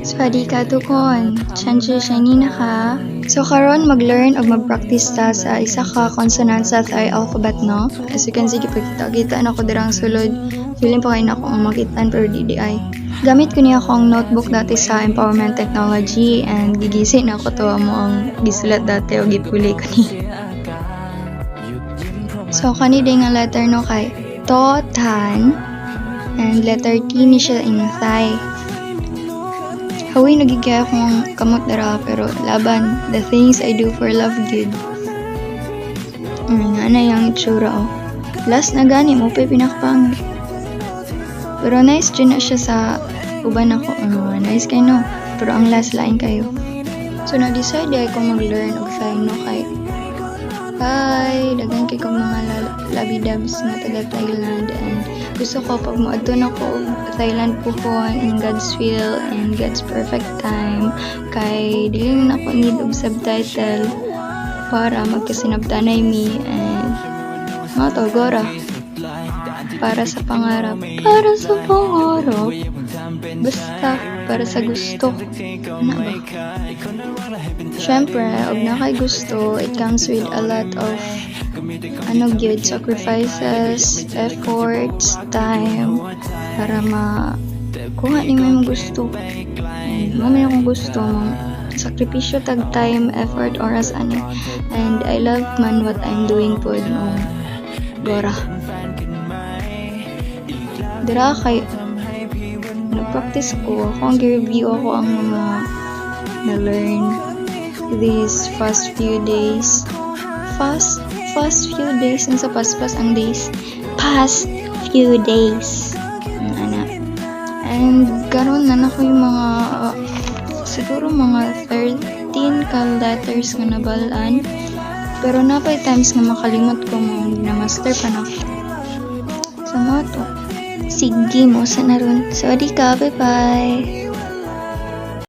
สวัสดีkaทุกคนฉันชื่อ Shiny นะคะ So karon mag-learn o mag-practice ta sa isa ka consonant sa Thai alphabet, no? As you can see, kita na ko dirang sulod. Feeling pa kayo na akong makitaan pero di ay. Gamit ko niya akong notebook dati sa Empowerment Technology and gigisin ako to mo ang gisulat dati o gipuli ko ni. So kani din nga letter no kay to, tan, and letter T ni siya in Thai. Hawi nagigaya akong kamot dara pero laban, the things I do for love good. Nga na yung itsura oh. Last na gani mo pa pinakapangit. Pero nice dyan na siya sa uban ako. Nice kayo no. Pero ang last line kayo. So na-decide ay kung mag-learn og Thai no kay hi, dagan kay kong mga labidabs na taga Thailand and gusto ko pag moadto na ko Thailand puhon in God's will and God's perfect time kay dili na ako need og subtitle para magkasinabtanay mi and mga togora para sa pangarap basta para sa gusto na ba? Syempre, og na kay gusto, it comes with a lot of good sacrifices, efforts, time para kuha ni mo yung gusto. Mo akong gusto mo sakripisyo tag time, effort, oras ani. And I love man what I'm doing pod no. Gora. Dira kay nag-practice ko, akong review ako ang mga na-learn these past few days. Past few days, sa past ang days. Past few days. And karon na ko yung mga siguro mga 13 ka letters nga nabalaan. Pero napay times nga makalimot ko mo na master pa na ko. Sa mga to. Sige mo sa naron. Sawadee ka, bye-bye!